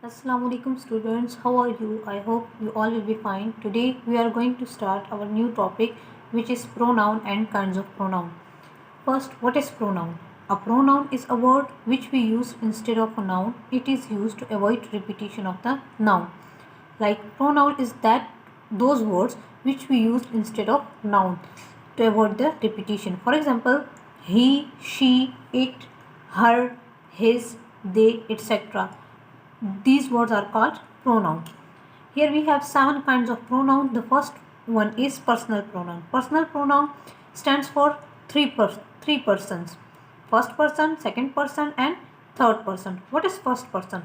Assalamualaikum students, how are you? I hope you all will be fine. Today we are going to start our new topic, which is pronoun and kinds of pronoun. First, what is pronoun? A pronoun is a word which we use instead of a noun. It is used to avoid repetition of the noun. Like pronoun is that those words which we use instead of noun to avoid the repetition. For example, he, she, it, her, his, they, etc. These words are called pronoun. Here we have 7 kinds of pronoun. The first one is personal pronoun. Personal pronoun stands for three persons. First person, second person and third person. What is first person?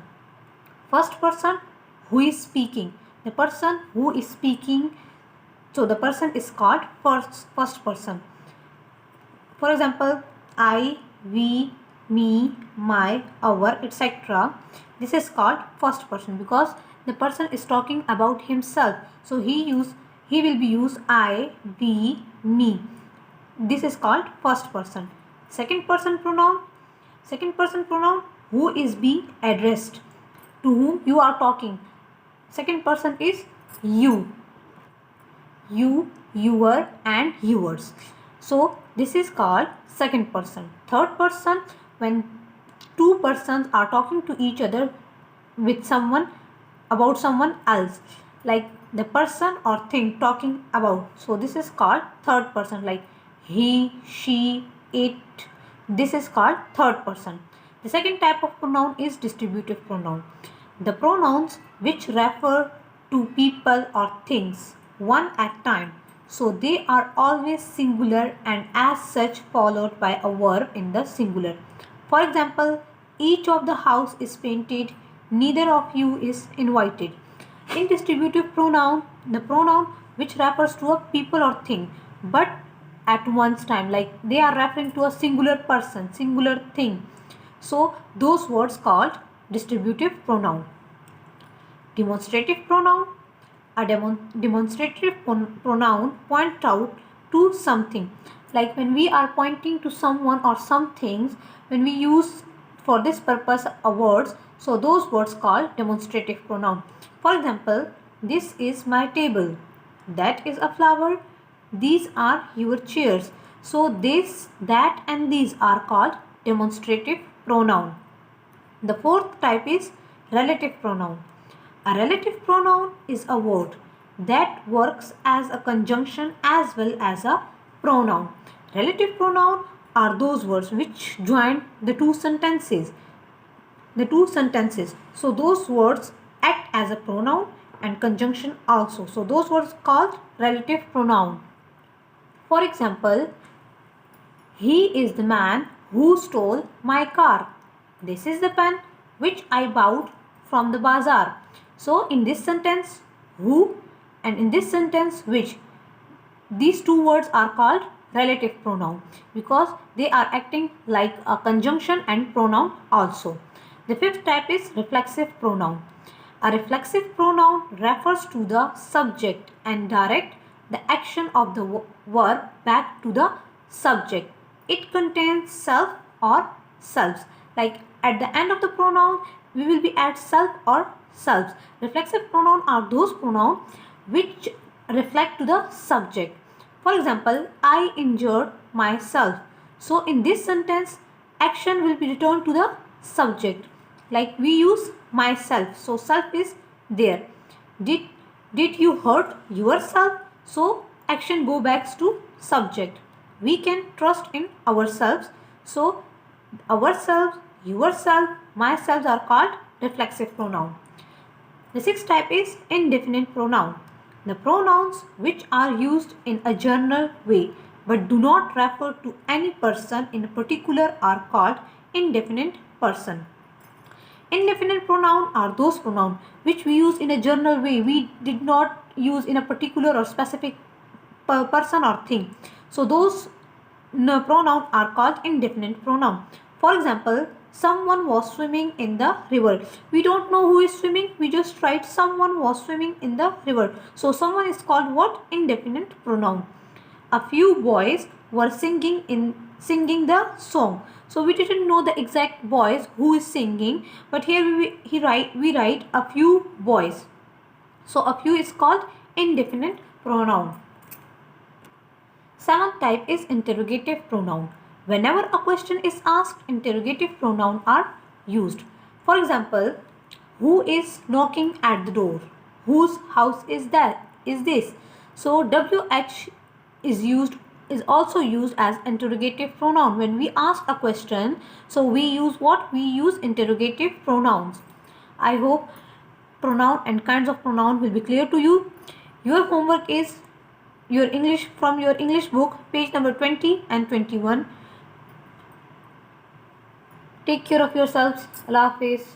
First person, who is speaking. The person who is speaking. So the person is called first person. For example, I, we, me, my, our, etc. This is called first person because the person is talking about himself. So he will be used I, we, me. This is called first person. Second person pronoun. Second person pronoun, who is being addressed, to whom you are talking. Second person is you. You, your and yours. So this is called second person. Third person, when two persons are talking to each other with someone about someone else, like the person or thing talking about. So this is called third person, like he, she, it. This is called third person. The second type of pronoun is distributive pronoun. The pronouns which refer to people or things one at a time. So they are always singular and as such followed by a verb in the singular. For example, each of the house is painted, neither of you is invited. In distributive pronoun, the pronoun which refers to a people or thing but at one's time, like they are referring to a singular person, singular thing. So those words called distributive pronoun. Demonstrative pronoun. A demonstrative pronoun point out to something. Like when we are pointing to someone or some things, when we use for this purpose a words, so those words called demonstrative pronoun. For example, this is my table. That is a flower. These are your chairs. So this, that and these are called demonstrative pronoun. The fourth type is relative pronoun. A relative pronoun is a word that works as a conjunction as well as a pronoun. Relative pronoun are those words which join the two sentences. So those words act as a pronoun and conjunction also. So those words called relative pronoun. For example, he is the man who stole my car. This is the pen which I bought from the bazaar. So in this sentence, who, and in this sentence, which, these two words are called relative pronoun because they are acting like a conjunction and pronoun also. The fifth type is reflexive pronoun. A reflexive pronoun refers to the subject and direct the action of the verb back to the subject. It contains self or selves. Like at the end of the pronoun, we will be at self or selves. Reflexive pronoun are those pronouns which reflect to the subject. For example, I injured myself. So in this sentence, action will be returned to the subject. Like we use myself. So self is there. Did you hurt yourself? So action go back to subject. We can trust in ourselves. So ourselves, yourself, myself are called reflexive pronoun. The sixth type is indefinite pronoun. The pronouns which are used in a general way but do not refer to any person in particular are called indefinite person. Indefinite pronoun are those pronouns which we use in a general way. We did not use in a particular or specific person or thing. So those pronouns are called indefinite pronoun. For example, someone was swimming in the river. We don't know who is swimming. We just write someone was swimming in the river. So someone is called what? Indefinite pronoun. A few boys were singing in singing the song. So we didn't know the exact boys who is singing, but here we write a few boys. So a few is called indefinite pronoun. Seventh type is interrogative pronoun. Whenever a question is asked, interrogative pronouns are used. For example, who is knocking at the door? Whose house is that? Is this? So WH is also used as interrogative pronoun. When we ask a question, so we use what? We use interrogative pronouns. I hope pronoun and kinds of pronoun will be clear to you. Your homework is your English from your English book, page number 20 and 21. Take care of yourselves. Allah Hafiz.